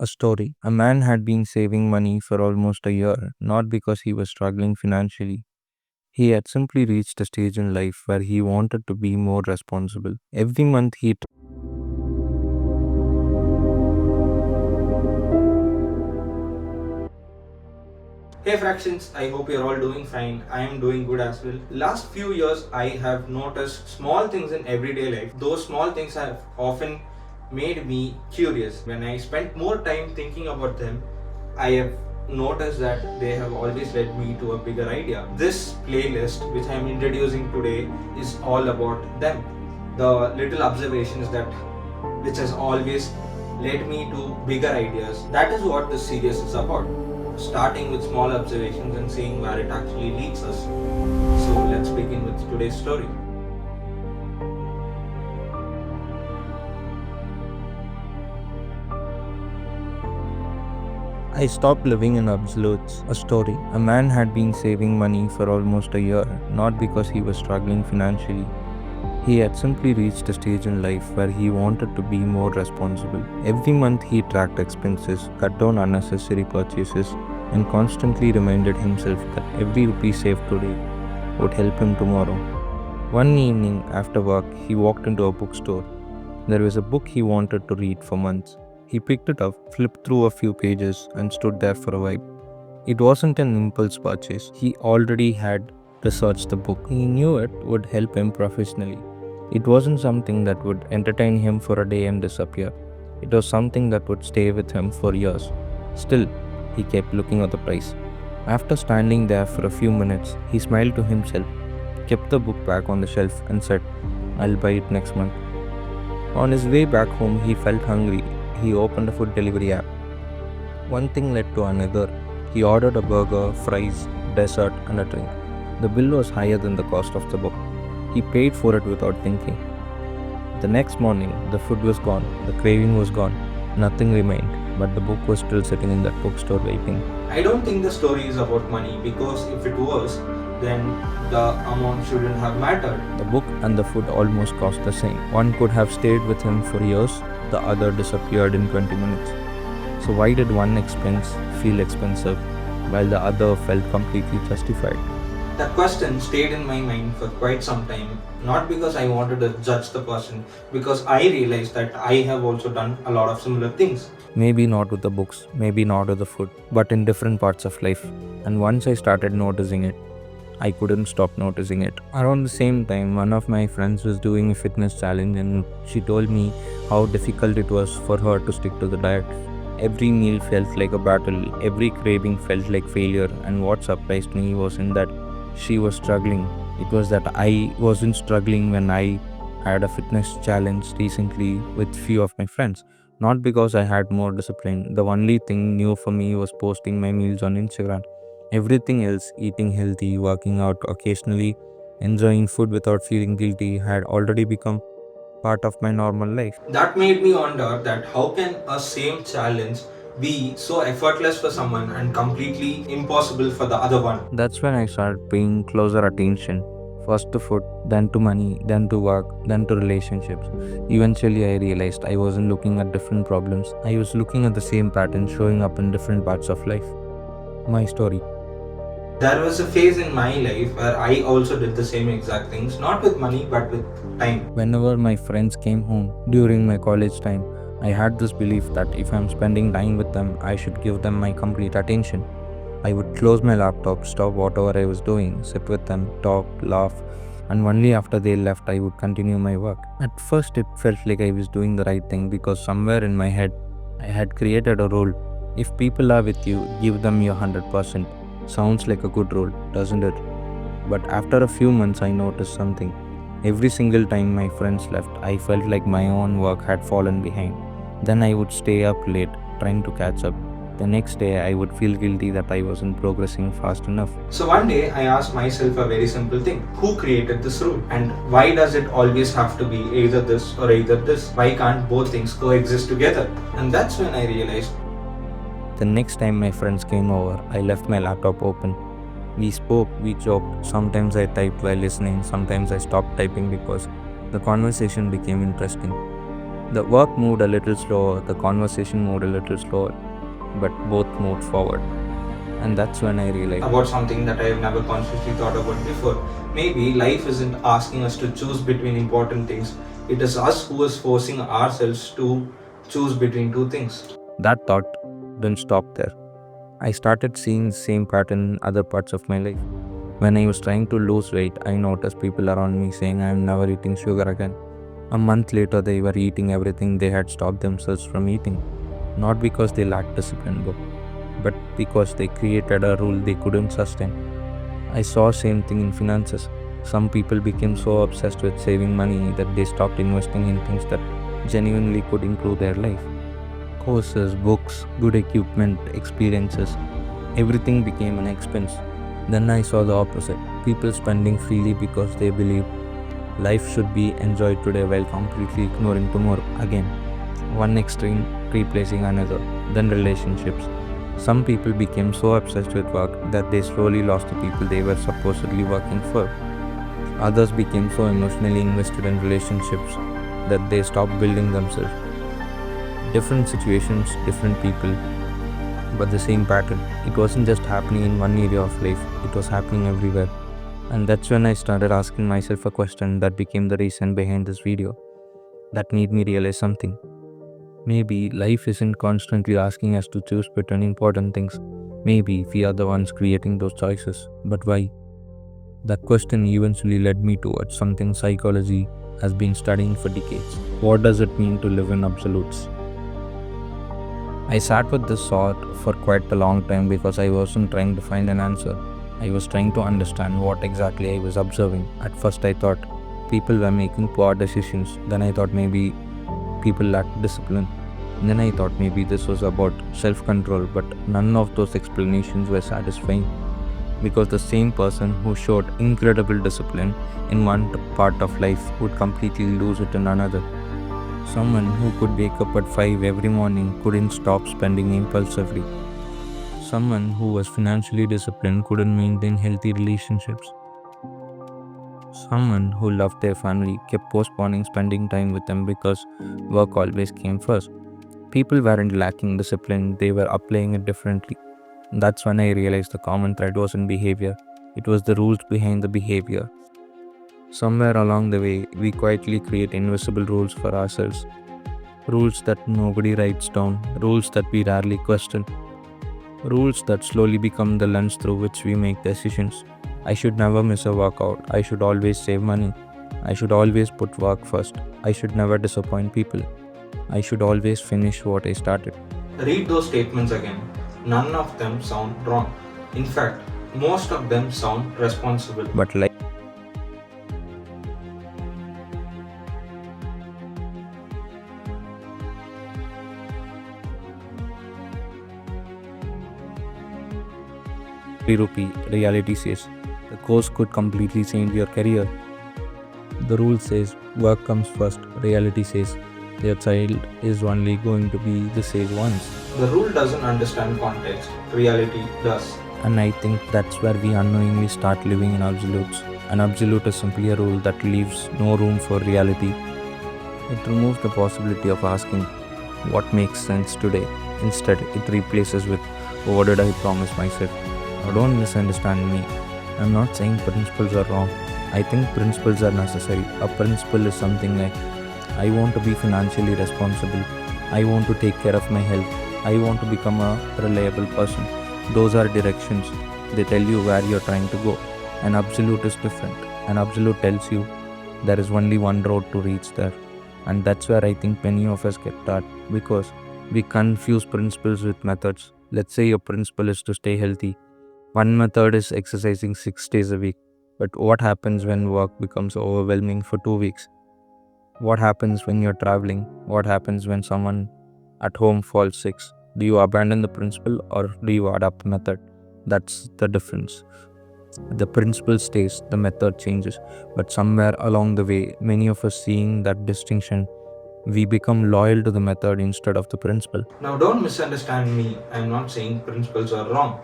A story. A man had been saving money for almost a year, not because he was struggling financially. He had simply reached a stage in life where he wanted to be more responsible. Every month he Hey fractions, I hope you're all doing fine. I am doing good as well. Last few years, I have noticed small things in everyday life. Those small things have often made me curious. When I spent more time thinking about them, I have noticed that they have always led me to a bigger idea. This playlist, which I am introducing today, is all about them. The little observations that which has always led me to bigger ideas. That is what this series is about. Starting with small observations and seeing where it actually leads us. So let's begin with today's story. I stopped living in absolutes. A story. A man had been saving money for almost a year, not because he was struggling financially. He had simply reached a stage in life where he wanted to be more responsible. Every month he tracked expenses, cut down unnecessary purchases, and constantly reminded himself that every rupee saved today would help him tomorrow. One evening after work, he walked into a bookstore. There was a book he wanted to read for months. He picked it up, flipped through a few pages, and stood there for a while. It wasn't an impulse purchase. He already had researched the book. He knew it would help him professionally. It wasn't something that would entertain him for a day and disappear. It was something that would stay with him for years. Still, he kept looking at the price. After standing there for a few minutes, he smiled to himself, kept the book back on the shelf, and said, "I'll buy it next month." On his way back home, he felt hungry. He opened a food delivery app. One thing led to another. He ordered a burger, fries, dessert, and a drink. The bill was higher than the cost of the book. He paid for it without thinking. The next morning, the food was gone, the craving was gone, nothing remained, but the book was still sitting in that bookstore waiting. I don't think the story is about money because if it was, then the amount shouldn't have mattered. The book and the food almost cost the same. One could have stayed with him for years, the other disappeared in 20 minutes. So why did one expense feel expensive while the other felt completely justified? That question stayed in my mind for quite some time, not because I wanted to judge the person, because I realized that I have also done a lot of similar things. Maybe not with the books, maybe not with the food, but in different parts of life. And once I started noticing it, I couldn't stop noticing it. Around the same time, one of my friends was doing a fitness challenge and she told me how difficult it was for her to stick to the diet. Every meal felt like a battle, every craving felt like failure, and what surprised me wasn't that she was struggling. It was that I wasn't struggling when I had a fitness challenge recently with few of my friends. Not because I had more discipline. The only thing new for me was posting my meals on Instagram. Everything else, eating healthy, working out occasionally, enjoying food without feeling guilty, had already become part of my normal life. That made me wonder that how can a same challenge be so effortless for someone and completely impossible for the other one? That's when I started paying closer attention. First to food, then to money, then to work, then to relationships. Eventually, I realized I wasn't looking at different problems. I was looking at the same pattern showing up in different parts of life. My story. There was a phase in my life where I also did the same exact things, not with money but with time. Whenever my friends came home during my college time, I had this belief that if I'm spending time with them, I should give them my complete attention. I would close my laptop, stop whatever I was doing, sit with them, talk, laugh, and only after they left, I would continue my work. At first, it felt like I was doing the right thing because somewhere in my head, I had created a rule. If people are with you, give them your 100%. Sounds like a good rule, doesn't it? But after a few months, I noticed something. Every single time my friends left, I felt like my own work had fallen behind. Then I would stay up late, trying to catch up. The next day, I would feel guilty that I wasn't progressing fast enough. So one day I asked myself a very simple thing. Who created this rule? And why does it always have to be either this or either this? Why can't both things coexist together? And that's when I realized. The next time my friends came over, I left my laptop open. We spoke, we joked. Sometimes I typed while listening, sometimes I stopped typing because the conversation became interesting. The work moved a little slower, the conversation moved a little slower, but both moved forward. And that's when I realized about something that I have never consciously thought about before. Maybe life isn't asking us to choose between important things, it is us who is forcing ourselves to choose between two things. that thought didn't stop there. I started seeing the same pattern in other parts of my life. When I was trying to lose weight, I noticed people around me saying I am never eating sugar again. A month later, they were eating everything they had stopped themselves from eating. Not because they lacked discipline, but because they created a rule they couldn't sustain. I saw same thing in finances. Some people became so obsessed with saving money that they stopped investing in things that genuinely could improve their life. Courses, books, good equipment, experiences, everything became an expense. Then I saw the opposite. People spending freely because they believe life should be enjoyed today while completely ignoring tomorrow. Again, one extreme replacing another. Then relationships. Some people became so obsessed with work that they slowly lost the people they were supposedly working for. Others became so emotionally invested in relationships that they stopped building themselves. Different situations, different people, but the same pattern. It wasn't just happening in one area of life, it was happening everywhere. And that's when I started asking myself a question that became the reason behind this video. That made me realize something. Maybe life isn't constantly asking us to choose between important things. Maybe we are the ones creating those choices. But why? That question eventually led me towards something psychology has been studying for decades. What does it mean to live in absolutes? I sat with this thought for quite a long time because I wasn't trying to find an answer. I was trying to understand what exactly I was observing. At first, I thought people were making poor decisions. Then I thought maybe people lacked discipline. And then I thought maybe this was about self control, but none of those explanations were satisfying because the same person who showed incredible discipline in one part of life would completely lose it in another. Someone who could wake up at 5 every morning couldn't stop spending impulsively. Someone who was financially disciplined couldn't maintain healthy relationships. Someone who loved their family kept postponing spending time with them because work always came first. People weren't lacking discipline, they were applying it differently. That's when I realized the common thread wasn't behavior, it was the rules behind the behavior. Somewhere along the way, we quietly create invisible rules for ourselves. Rules that nobody writes down, rules that we rarely question, rules that slowly become the lens through which we make decisions. I should never miss a workout. I should always save money. I should always put work first. I should never disappoint people. I should always finish what I started. Read those statements again. None of them sound wrong. In fact, most of them sound responsible. But like rupee, reality says the course could completely change your career. The rule says work comes first. Reality says your child is only going to be the sage once. The rule doesn't understand context, reality does. And I think that's where we unknowingly start living in absolutes. An absolute is simply a rule that leaves no room for reality. It removes the possibility of asking what makes sense today. Instead, it replaces with what did I promise myself? Now, don't misunderstand me. I'm not saying principles are wrong. I think principles are necessary. A principle is something like I want to be financially responsible. I want to take care of my health. I want to become a reliable person. Those are directions. They tell you where you're trying to go. An absolute is different. An absolute tells you there is only one road to reach there. And that's where I think many of us get stuck because we confuse principles with methods. Let's say your principle is to stay healthy. One method is exercising 6 days a week. But what happens when work becomes overwhelming for 2 weeks? What happens when you're traveling? What happens when someone at home falls sick? Do you abandon the principle or do you adapt the method? That's the difference. The principle stays, the method changes. But somewhere along the way, many of us seeing that distinction, we become loyal to the method instead of the principle. Now, don't misunderstand me. I'm not saying principles are wrong.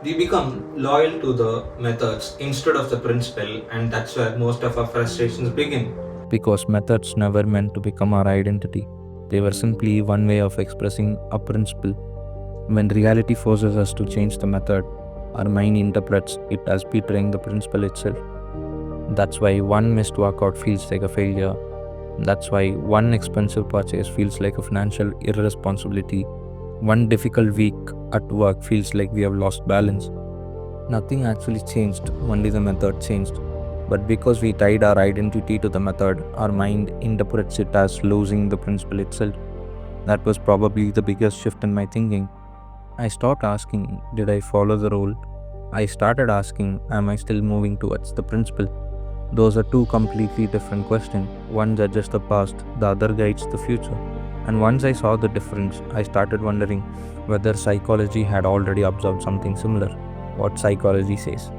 We become loyal to the methods instead of the principle, and that's where most of our frustrations begin. Because methods never meant to become our identity. They were simply one way of expressing a principle. When reality forces us to change the method, our mind interprets it as betraying the principle itself. That's why one missed workout feels like a failure. That's why one expensive purchase feels like a financial irresponsibility. One difficult week at work feels like we have lost balance. Nothing actually changed, only the method changed. But because we tied our identity to the method, our mind interprets it as losing the principle itself. That was probably the biggest shift in my thinking. I stopped asking, did I follow the rule? I started asking, am I still moving towards the principle? Those are two completely different questions. One judges the past, the other guides the future. And once I saw the difference, I started wondering whether psychology had already observed something similar. What psychology says.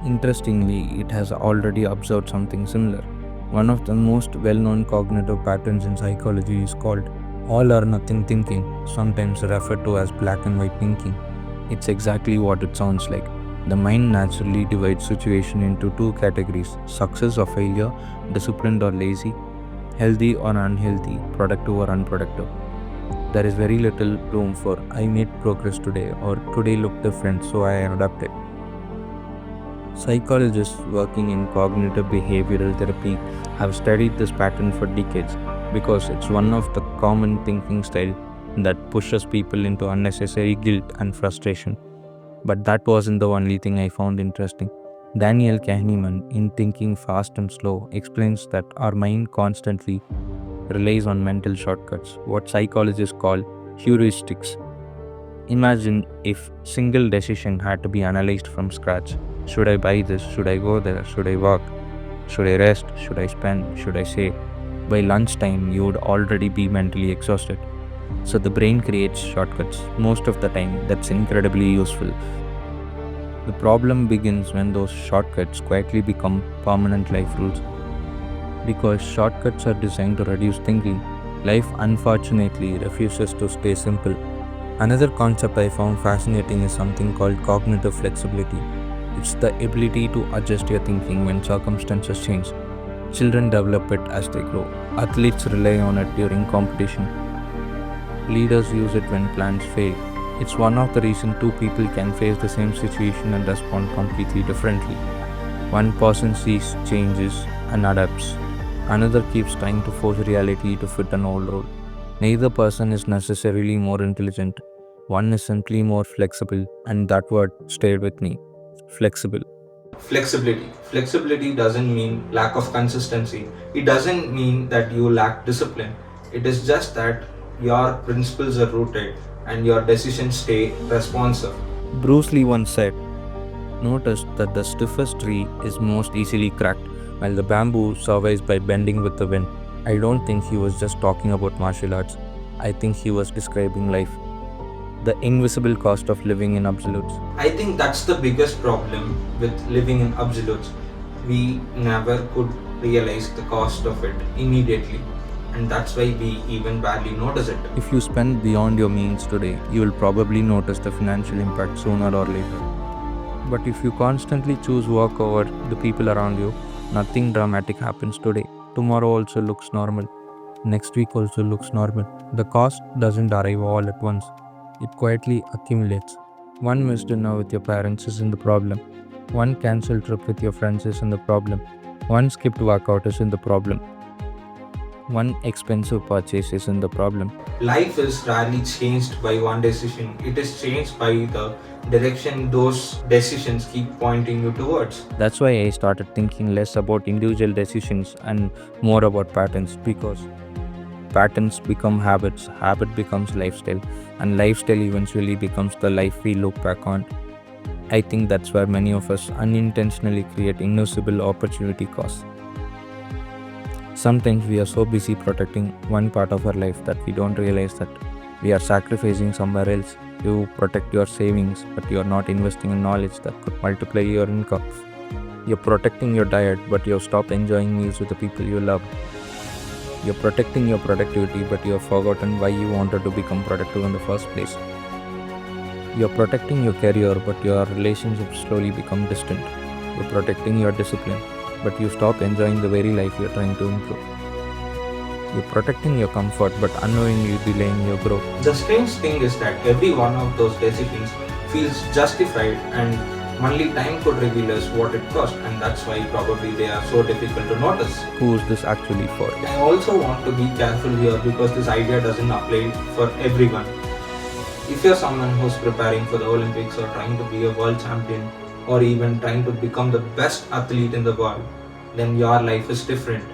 Interestingly, it has already observed something similar. One of the most well known cognitive patterns in psychology is called all or nothing thinking, sometimes referred to as black and white thinking. It's exactly what it sounds like. The mind naturally divides situation into two categories: success or failure, disciplined or lazy, healthy or unhealthy, productive or unproductive. There is very little room for I made progress today or today looked different so I adapted. Psychologists working in cognitive behavioral therapy have studied this pattern for decades because it's one of the common thinking style that pushes people into unnecessary guilt and frustration. But that wasn't the only thing I found interesting. Daniel Kahneman, in Thinking Fast and Slow, explains that our mind constantly relies on mental shortcuts, what psychologists call heuristics. Imagine if single decision had to be analyzed from scratch. Should I buy this? Should I go there? Should I walk? Should I rest? Should I spend? Should I save? By lunchtime, you would already be mentally exhausted. So the brain creates shortcuts. Most of the time, that's incredibly useful. The problem begins when those shortcuts quietly become permanent life rules. Because shortcuts are designed to reduce thinking, life unfortunately refuses to stay simple. Another concept I found fascinating is something called cognitive flexibility. It's the ability to adjust your thinking when circumstances change. Children develop it as they grow. Athletes rely on it during competition. Leaders use it when plans fail. It's one of the reasons two people can face the same situation and respond completely differently. One person sees changes and adapts. Another keeps trying to force reality to fit an old role. Neither person is necessarily more intelligent. One is simply more flexible, and that word stayed with me. Flexible. Flexibility doesn't mean lack of consistency. It doesn't mean that you lack discipline. It is just that your principles are rooted and your decisions stay responsive. Bruce Lee once said, notice that the stiffest tree is most easily cracked, while the bamboo survives by bending with the wind. I don't think he was just talking about martial arts. I think he was describing life. The invisible cost of living in absolutes. I think that's the biggest problem with living in absolutes. We never could realize the cost of it immediately, and that's why we even barely notice it. If you spend beyond your means today, you will probably notice the financial impact sooner or later. But if you constantly choose work over the people around you, nothing dramatic happens today. Tomorrow also looks normal. Next week also looks normal. The cost doesn't arrive all at once. It quietly accumulates. One missed dinner with your parents isn't the problem. One cancelled trip with your friends isn't the problem. One skipped workout isn't the problem. One expensive purchase isn't the problem. Life is rarely changed by one decision, it is changed by the direction those decisions keep pointing you towards. That's why I started thinking less about individual decisions and more about patterns, because patterns become habits, habit becomes lifestyle, and lifestyle eventually becomes the life we look back on. I think that's where many of us unintentionally create invisible opportunity costs. Sometimes we are so busy protecting one part of our life that we don't realize that we are sacrificing somewhere else. You protect your savings, but you are not investing in knowledge that could multiply your income. You're protecting your diet, but you have stopped enjoying meals with the people you love. You're protecting your productivity, but you have forgotten why you wanted to become productive in the first place. You're protecting your career, but your relationships slowly become distant. You're protecting your discipline, but you stop enjoying the very life you're trying to improve. You're protecting your comfort but unknowingly delaying your growth. The strange thing is that every one of those decisions feels justified, and only time could reveal us what it cost, and that's why probably they are so difficult to notice. Who is this actually for? I also want to be careful here because this idea doesn't apply for everyone. If you're someone who's preparing for the Olympics or trying to be a world champion or even trying to become the best athlete in the world, then your life is different.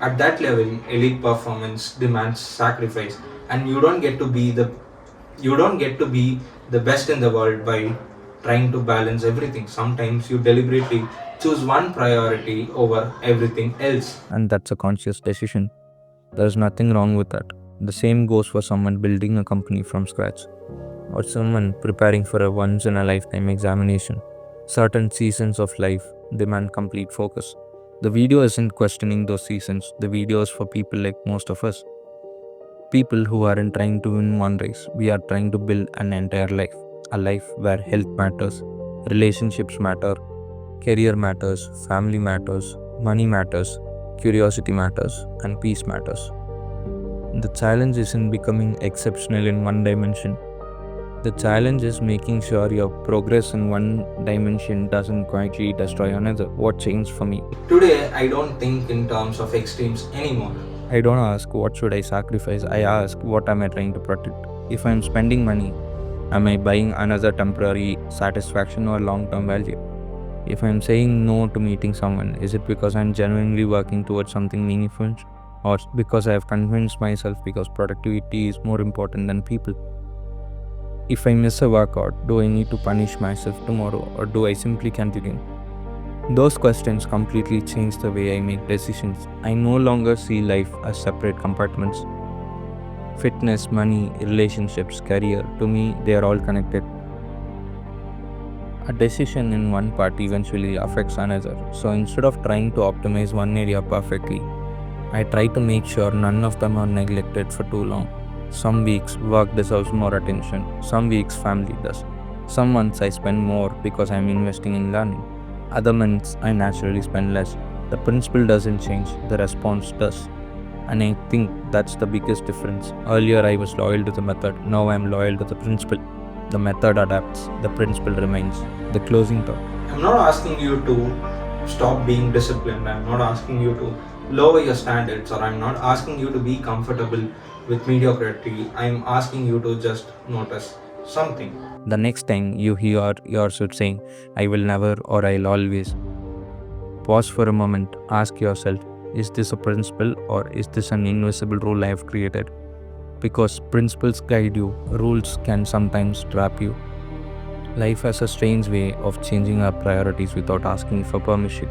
At that level, elite performance demands sacrifice, and you don't get to be the best in the world by trying to balance everything. Sometimes you deliberately choose one priority over everything else. And that's a conscious decision. There's nothing wrong with that. The same goes for someone building a company from scratch or someone preparing for a once in a lifetime examination. Certain seasons of life demand complete focus. The video isn't questioning those seasons, the video is for people like most of us. People who aren't trying to win one race, we are trying to build an entire life. A life where health matters, relationships matter, career matters, family matters, money matters, curiosity matters, and peace matters. The challenge isn't becoming exceptional in one dimension. The challenge is making sure your progress in one dimension doesn't quietly destroy another. What changed for me? Today, I don't think in terms of extremes anymore. I don't ask what should I sacrifice, I ask what am I trying to protect. If I'm spending money, am I buying another temporary satisfaction or long term value? If I'm saying no to meeting someone, is it because I'm genuinely working towards something meaningful? Or because I have convinced myself because productivity is more important than people? If I miss a workout, do I need to punish myself tomorrow or do I simply continue? Those questions completely change the way I make decisions. I no longer see life as separate compartments. Fitness, money, relationships, career, to me, they are all connected. A decision in one part eventually affects another. So instead of trying to optimize one area perfectly, I try to make sure none of them are neglected for too long. Some weeks work deserves more attention, some weeks family does. Some months I spend more because I'm investing in learning. Other months I naturally spend less. The principle doesn't change, the response does. And I think that's the biggest difference. Earlier I was loyal to the method, now I'm loyal to the principle. The method adapts, the principle remains. The closing thought. I'm not asking you to stop being disciplined. I'm not asking you to lower your standards, or I'm not asking you to be comfortable with mediocrity. I'm asking you to just notice something. The next time you hear yourself saying, I will never or I'll always, pause for a moment, ask yourself, is this a principle or is this an invisible rule I have created? Because principles guide you, rules can sometimes trap you. Life has a strange way of changing our priorities without asking for permission.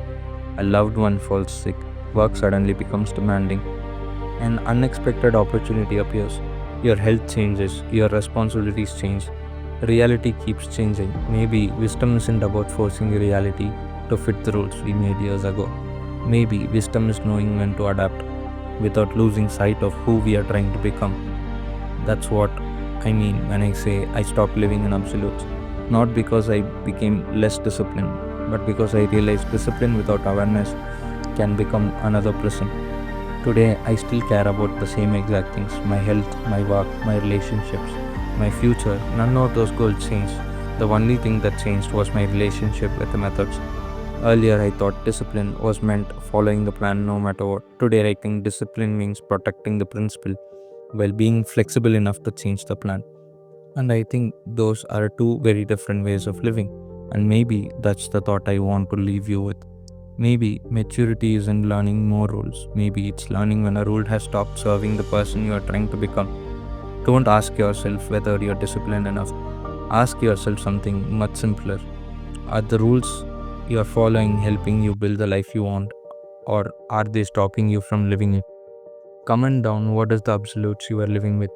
A loved one falls sick, work suddenly becomes demanding, an unexpected opportunity appears. Your health changes, your responsibilities change, reality keeps changing. Maybe wisdom isn't about forcing reality to fit the rules we made years ago. Maybe wisdom is knowing when to adapt without losing sight of who we are trying to become. That's what I mean when I say I stopped living in absolutes. Not because I became less disciplined, but because I realized discipline without awareness can become another prison. Today, I still care about the same exact things: my health, my work, my relationships, my future. None of those goals changed. The only thing that changed was my relationship with the methods. Earlier, I thought discipline was meant following the plan no matter what. Today, I think discipline means protecting the principle while being flexible enough to change the plan. And I think those are two very different ways of living. And maybe that's the thought I want to leave you with. Maybe maturity isn't learning more rules. Maybe it's learning when a rule has stopped serving the person you are trying to become. Don't ask yourself whether you're disciplined enough. Ask yourself something much simpler. Are the rules you're following helping you build the life you want, or are they stopping you from living it? Comment down what is the absolutes you are living with.